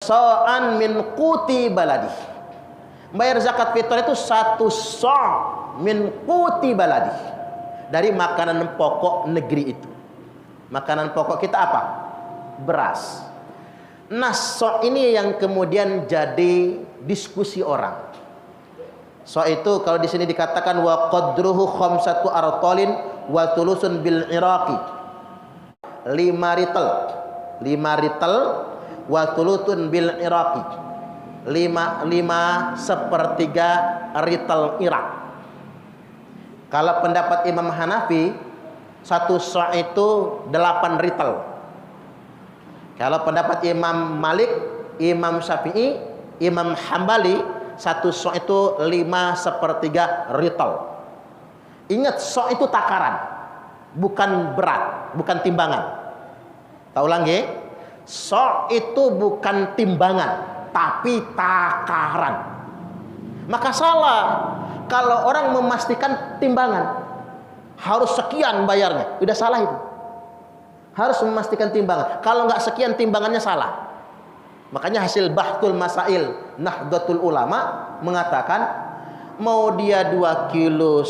sa'an min quti baladi. Bayar zakat fitrah itu 1 sa' min quti baladi, dari makanan pokok negeri itu. Makanan pokok kita apa? Beras. Nah, sa' ini yang kemudian jadi diskusi orang. Sa' itu kalau di sini dikatakan wa qadruhu khamsatu artalin wa thulusun bil iraqi. 5 ritel wa thulusun bil iraqi. 5 sepertiga ritel Irak. Kalau pendapat Imam Hanafi, 1 sa' itu 8 ritel. Kalau pendapat Imam Malik, Imam Syafi'i, Imam Hambali, 1 sa' itu 5 sepertiga ritel. Ingat, sa' itu takaran, bukan berat, bukan timbangan. Tak ulang ya, sa' itu bukan timbangan, tapi takaran. Maka salah kalau orang memastikan timbangan harus sekian bayarnya. Udah salah itu. Harus memastikan timbangan. Kalau nggak sekian timbangannya salah. Makanya hasil Bahtul Masail Nahdlatul Ulama mengatakan mau dia 2,5 kilo,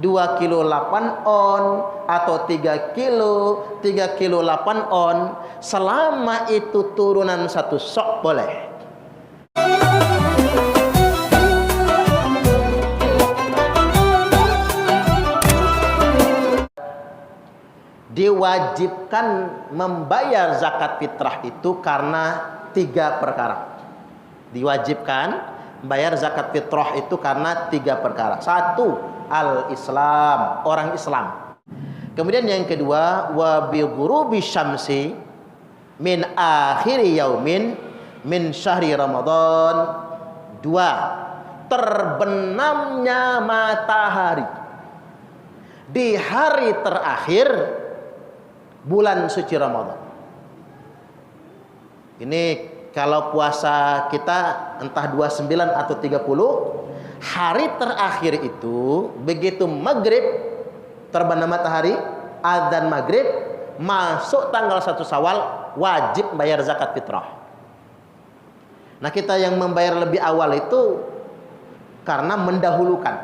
2 kilo 8 on, atau 3 kilo, 3 kilo 8 on, selama itu turunan 1 sa' boleh. Diwajibkan membayar zakat fitrah itu karena 3 perkara. Diwajibkan bayar zakat fitrah itu karena 3 perkara. 1, al-Islam, orang Islam. Kemudian yang kedua, wa bi ghurubi syamsi min akhiri yaumin min syahri Ramadan. 2, terbenamnya matahari di hari terakhir bulan suci Ramadan. Ini kalau puasa kita entah 29 atau 30, hari terakhir itu begitu maghrib terbenam matahari, adzan maghrib, masuk tanggal 1 Syawal, wajib bayar zakat fitrah. Nah, kita yang membayar lebih awal itu karena mendahulukan.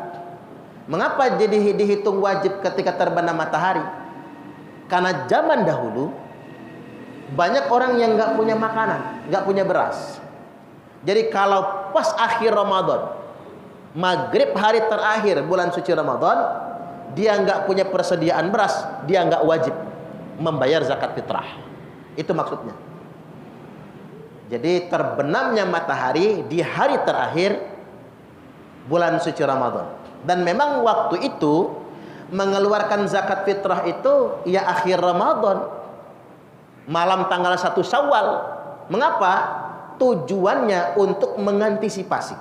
Mengapa jadi dihitung wajib ketika terbenam matahari? Karena zaman dahulu banyak orang yang nggak punya makanan, nggak punya beras. Jadi kalau pas akhir Ramadan, maghrib hari terakhir bulan suci Ramadan, dia nggak punya persediaan beras, dia nggak wajib membayar zakat fitrah. Itu maksudnya. Jadi terbenamnya matahari di hari terakhir bulan suci Ramadan. Dan memang waktu itu mengeluarkan zakat fitrah itu ya akhir Ramadan, malam tanggal 1 Syawal. Mengapa? Tujuannya untuk mengantisipasi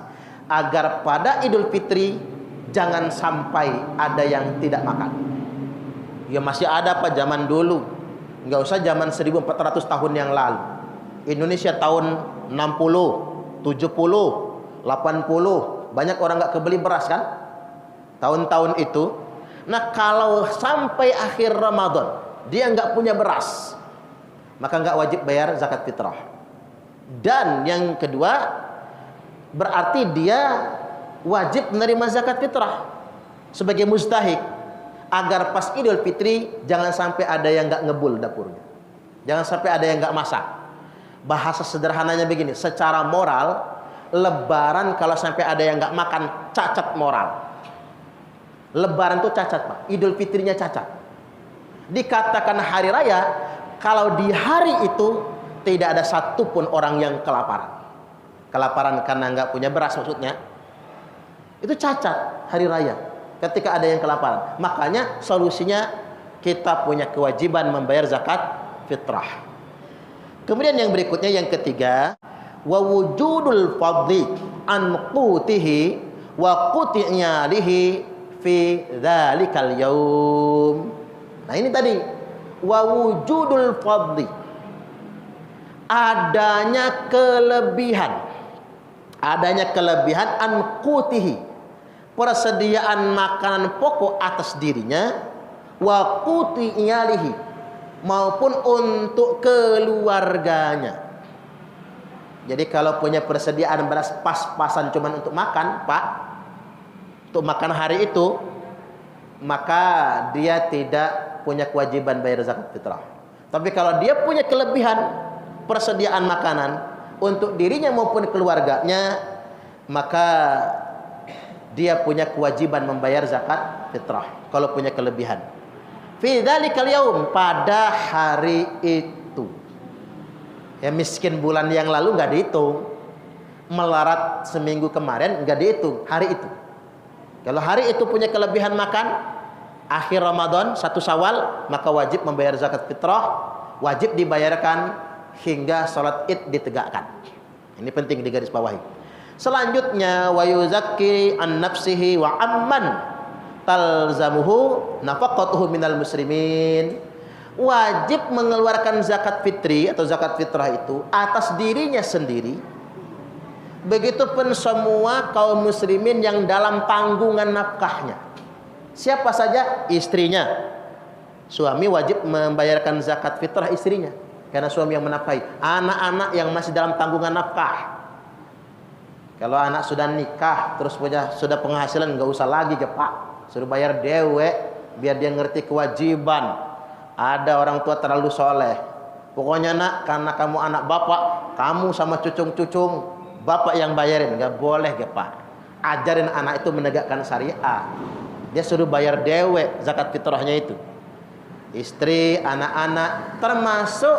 agar pada Idul Fitri jangan sampai ada yang tidak makan. Ya masih ada apa zaman dulu, nggak usah zaman 1400 tahun yang lalu. Indonesia tahun 60, 70, 80, banyak orang nggak kebeli beras kan? Tahun-tahun itu. Nah, kalau sampai akhir Ramadan dia nggak punya beras, maka nggak wajib bayar zakat fitrah. Dan yang kedua, berarti dia wajib menerima zakat fitrah sebagai mustahik, agar pas Idul Fitri jangan sampai ada yang nggak ngebul dapurnya, jangan sampai ada yang nggak masak. Bahasa sederhananya begini, secara moral, Lebaran kalau sampai ada yang nggak makan, cacat moral. Lebaran itu cacat, Pak. Idul Fitrinya cacat. Dikatakan hari raya, kalau di hari itu tidak ada satupun orang yang kelaparan. Kelaparan karena nggak punya beras maksudnya. Itu cacat hari raya ketika ada yang kelaparan. Makanya solusinya kita punya kewajiban membayar zakat fitrah. Kemudian yang berikutnya, yang ketiga, wa wujudul fadli an qutihi wa quti'nya lihi fi dzalikal yaum. Nah, ini tadi wa wujudul fadli, adanya kelebihan an qutihi, persediaan makanan pokok atas dirinya, wa quti iyalihi, maupun untuk keluarganya. Jadi kalau punya persediaan beras pas-pasan cuman untuk makan, Pak, untuk makan hari itu, maka dia tidak punya kewajiban bayar zakat fitrah. Tapi kalau dia punya kelebihan persediaan makanan untuk dirinya maupun keluarganya, maka dia punya kewajiban membayar zakat fitrah kalau punya kelebihan. Fi dzalikal yaum, pada hari itu. Ya, miskin bulan yang lalu nggak dihitung, melarat seminggu kemarin nggak dihitung, hari itu. Kalau hari itu punya kelebihan makan akhir Ramadan 1 Syawal, maka wajib membayar zakat fitrah, wajib dibayarkan hingga salat Id ditegakkan. Ini penting digarisbawahi. Selanjutnya, wa yuzakki an nafsihi wa amman talzamuhu nafaqatuhu minal muslimin. Wajib mengeluarkan zakat fitri atau zakat fitrah itu atas dirinya sendiri. Begitupun semua kaum muslimin yang dalam tanggungan nafkahnya. Siapa saja? Istrinya. Suami wajib membayarkan zakat fitrah istrinya, karena suami yang menafkahi. Anak-anak yang masih dalam tanggungan nafkah. Kalau anak sudah nikah terus sudah penghasilan, nggak usah lagi ya Pak, suruh bayar dewe biar dia ngerti kewajiban. Ada orang tua terlalu soleh, pokoknya nak, karena kamu anak bapak, kamu sama cucung-cucung bapak yang bayarin. Nggak boleh ya Pak. Ajarin anak itu menegakkan syariah. Dia suruh bayar dewe zakat fitrahnya itu. Istri, anak-anak, termasuk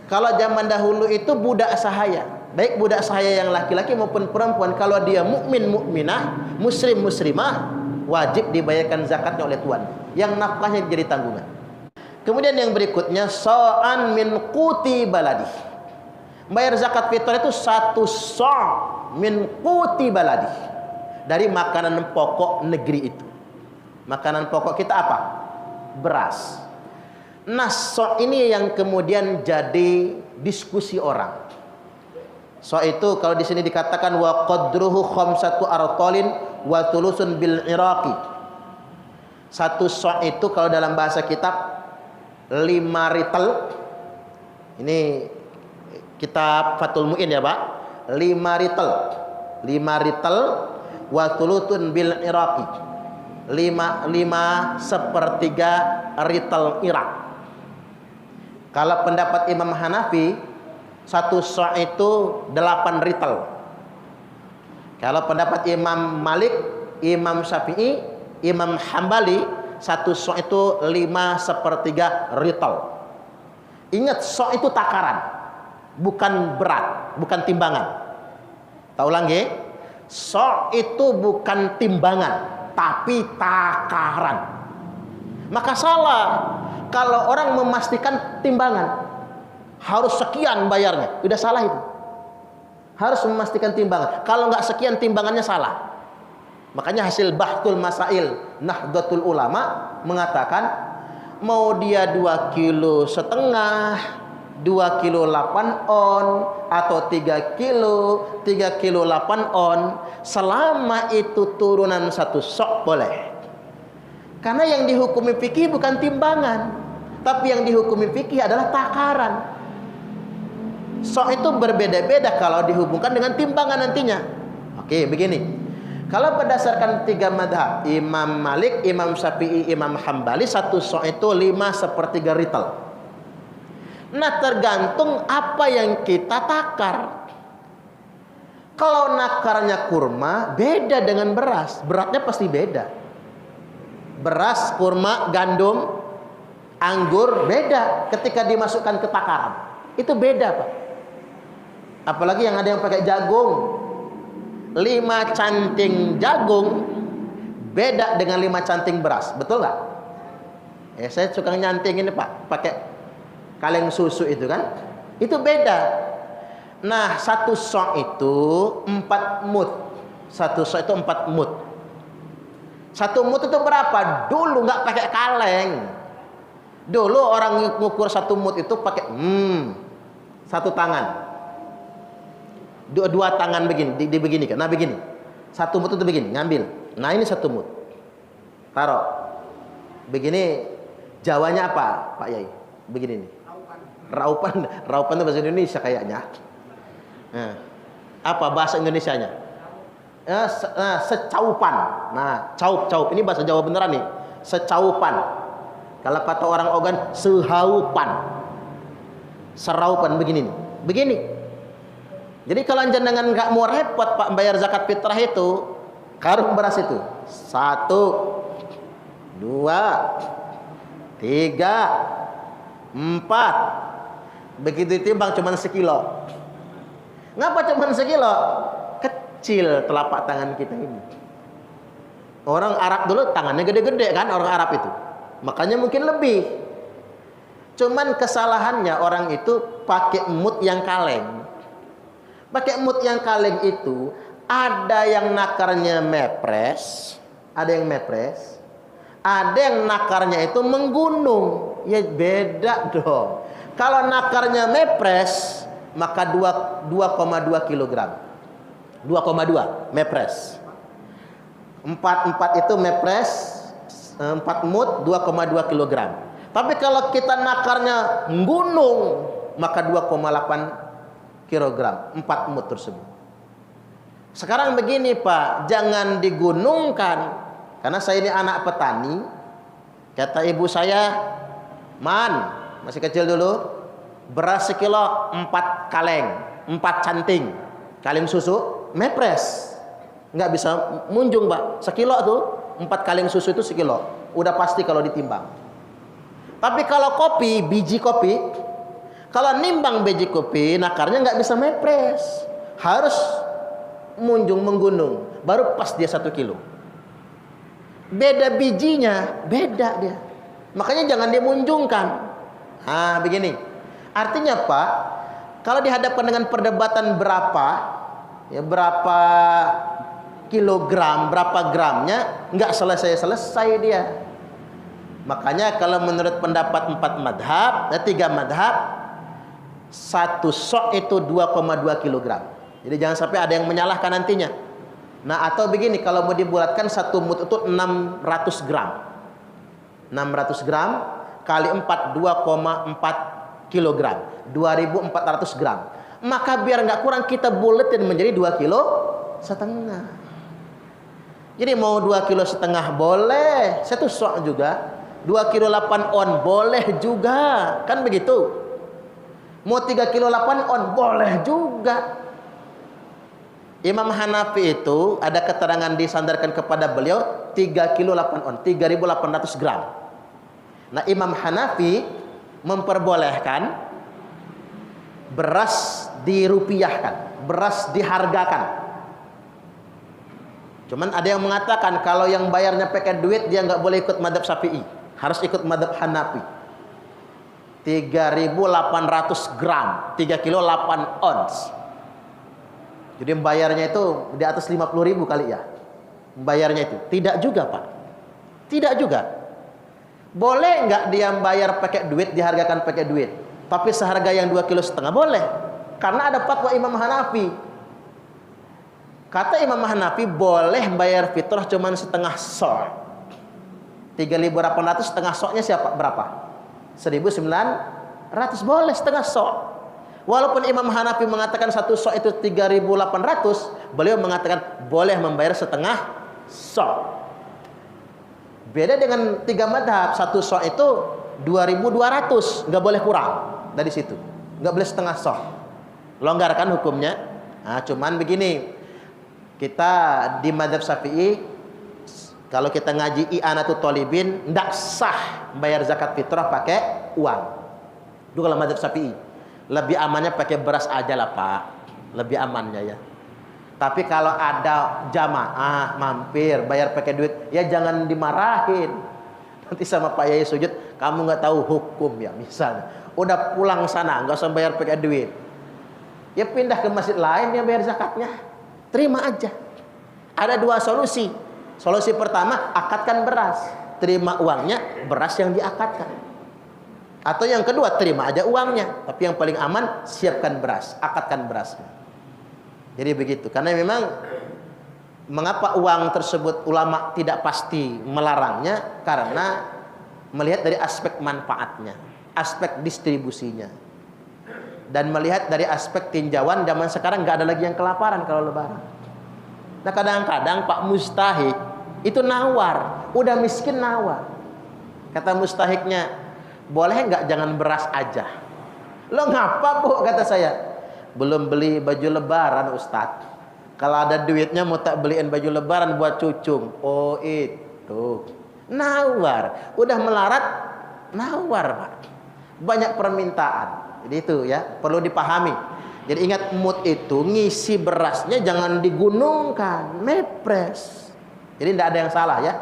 kalau zaman dahulu itu budak sahaya, baik budak sahaya yang laki-laki maupun perempuan, kalau dia mukmin mukminah, muslim muslimah, wajib dibayarkan zakatnya oleh tuan, yang nafkahnya jadi tanggungan. Kemudian yang berikutnya, so'an min quti baladi. Bayar zakat fitrah itu 1 so' min quti baladi, dari makanan pokok negeri itu. Makanan pokok kita apa? Beras. Nah, so' ini yang kemudian jadi diskusi orang. So itu kalau di sini dikatakan wa qadruhu khamsatu artalin wa thulusun bil iraqi. 1 so' itu kalau dalam bahasa kitab 5 ritel. Ini kitab Fathul Mu'in ya Pak. 5 ritel. 5 ritel wa thulusun bil iraqi. 5 sepertiga ritel Irak. Kalau pendapat Imam Hanafi, 1 so' itu 8 ritel. Kalau pendapat Imam Malik, Imam Syafi'i, Imam Hambali, 1 so' itu 5 sepertiga ritel. Ingat, so' itu takaran, bukan berat, bukan timbangan. Tak ulang ya, so' itu bukan timbangan, tapi takaran. Maka salah kalau orang memastikan timbangan harus sekian bayarnya. Udah salah itu. Harus memastikan timbangan. Kalau nggak sekian timbangannya salah. Makanya hasil Bahtul Masail Nahdlatul Ulama mengatakan mau dia 2,5 kilo, 2 kilo 8 on, atau 3 kilo 8 on, selama itu turunan 1 sok boleh. Karena yang dihukumi fikih bukan timbangan, tapi yang dihukumi fikih adalah takaran. Sok itu berbeda-beda kalau dihubungkan dengan timbangan nantinya. Oke, begini. Kalau berdasarkan 3 madhab, Imam Malik, Imam Syafi'i, Imam Hambali, 1 sok itu 5 sepertiga ritel. Nah, tergantung apa yang kita takar. Kalau nakarnya kurma, beda dengan beras. Beratnya pasti beda. Beras, kurma, gandum, anggur, beda ketika dimasukkan ke takaran. Itu beda Pak. Apalagi yang ada yang pakai jagung. 5 canting jagung beda dengan 5 canting beras. Betul nggak? Saya suka nyanting ini Pak, pakai kaleng susu itu kan, itu beda. Nah, 1 so' itu 4 mud. 1 so' itu 4 mud. 1 mud itu berapa? Dulu nggak pakai kaleng. Dulu orang ngukur 1 mud itu pakai 1 tangan. 2 tangan begini, begini kan. Nah, begini. 1 mud itu begini, ngambil. Nah, ini 1 mud. Taruh. Begini, Jawanya apa, Pak Yai? Begini nih. Raupan itu bahasa Indonesia kayaknya. Nah, apa bahasa Indonesianya? Secaupan. Nah, caup ini bahasa Jawa beneran nih. Secaupan. Kalau kata orang Ogan, sehaupan. Seraupan begini nih. Begini. Jadi kalau jenengan nggak mau repot Pak bayar zakat fitrah itu, karung beras itu 1, 2, 3, 4. Begitu ditimbang cuma sekilo. Ngapa cuma sekilo? Kecil telapak tangan kita ini. Orang Arab dulu tangannya gede-gede kan, orang Arab itu. Makanya mungkin lebih. Cuman kesalahannya orang itu pakai mut yang kaleng. Pakai mut yang kaleng itu ada yang nakarnya mepres, ada yang mepres, ada yang nakarnya itu menggunung. Ya beda dong. Kalau nakarnya mepres maka 2,2 kilogram. 2,2 mepres. 4 itu mepres, 4 mut 2,2 kilogram. Tapi kalau kita nakarnya gunung maka 2,8 kilogram, 4 mut tersebut. Sekarang begini Pak, jangan digunungkan. Karena saya ini anak petani. Kata ibu saya, Man, masih kecil dulu, beras sekilo 4 kaleng, 4 canting. Kaleng susu, mepres. Nggak bisa munjung Pak. Sekilo tuh, 4 kaleng susu itu sekilo. Udah pasti kalau ditimbang. Tapi kalau kopi, biji kopi, kalau nimbang biji kopi, nakarnya nggak bisa mepres. Harus munjung menggunung. Baru pas dia 1 kilo. Beda bijinya, beda dia. Makanya jangan dimunjungkan. Nah, begini. Artinya Pak, kalau dihadapkan dengan perdebatan berapa kilogram, berapa gramnya, nggak selesai-selesai dia. Makanya kalau menurut pendapat 4 madhab, 3 madhab, 1 sok itu 2,2 kilogram. Jadi jangan sampai ada yang menyalahkan nantinya. Nah atau begini, kalau mau dibulatkan 1 mut itu 600 gram. 600 gram kali 4, 2,4 kilogram. 2.400 gram. Maka biar nggak kurang kita buletin menjadi 2,5 kilo. Jadi mau 2,5 kilo boleh, 1 sok juga. 2,8 kilo on boleh juga, kan begitu. Mau 3,8 kilo on boleh juga. Imam Hanafi itu ada keterangan disandarkan kepada beliau 3,8 kilo on, 3.800 gram. Nah Imam Hanafi memperbolehkan beras dirupiahkan, beras dihargakan. Cuman ada yang mengatakan kalau yang bayarnya pakai duit dia nggak boleh ikut madhab Syafi'i, harus ikut madhab Hanafi. 3.800 gram, 3,8 kilo ons. Jadi bayarnya itu di atas 50.000 kali ya. Bayarnya itu tidak juga Pak, tidak juga. Boleh nggak dia bayar pakai duit, dihargakan pakai duit, tapi seharga yang 2,5 kilo boleh, karena ada fatwa Imam Hanafi. Kata Imam Hanafi boleh bayar fitrah cuman setengah sok. 3.800 setengah soknya siapa? Berapa? 1.900 boleh setengah sok. Walaupun Imam Hanafi mengatakan 1 sok itu 3.800, beliau mengatakan boleh membayar setengah sok. Beda dengan 3 madhab, 1 sok itu 2.200, nggak boleh kurang dari situ, nggak boleh setengah sok. Longgarkan hukumnya. Nah, cuman begini, kita di madhab Syafi'i, kalau kita ngaji I'anatul Thalibin, ndak sah bayar zakat fitrah pakai uang. Itu kalau madhab Syafi'i. Lebih amannya pakai beras aja lah Pak, lebih amannya ya. Tapi kalau ada jamaah mampir bayar pakai duit, ya jangan dimarahin. Nanti sama Pak Yai sujud, kamu nggak tahu hukum ya misalnya. Udah pulang sana, nggak usah bayar pakai duit. Ya pindah ke masjid lain yang bayar zakatnya. Terima aja. Ada 2 solusi. Solusi pertama, akatkan beras. Terima uangnya, beras yang diakatkan. Atau yang kedua, terima aja uangnya. Tapi yang paling aman, siapkan beras. Akatkan berasnya. Jadi begitu. Karena memang, mengapa uang tersebut ulama tidak pasti melarangnya? Karena melihat dari aspek manfaatnya. Aspek distribusinya. Dan melihat dari aspek tinjauan zaman sekarang nggak ada lagi yang kelaparan kalau lebaran. Nah kadang-kadang Pak Mustahik itu nawar, udah miskin nawar. Kata mustahiknya, boleh nggak jangan beras aja? Lo ngapa bu? Kata saya, belum beli baju lebaran Ustadz. Kalau ada duitnya mau tak beliin baju lebaran buat cucung. Oh itu nawar, udah melarat nawar Pak. Banyak permintaan. Jadi itu ya perlu dipahami. Jadi ingat mood itu ngisi berasnya jangan digunungkan, mepres. Jadi tidak ada yang salah ya.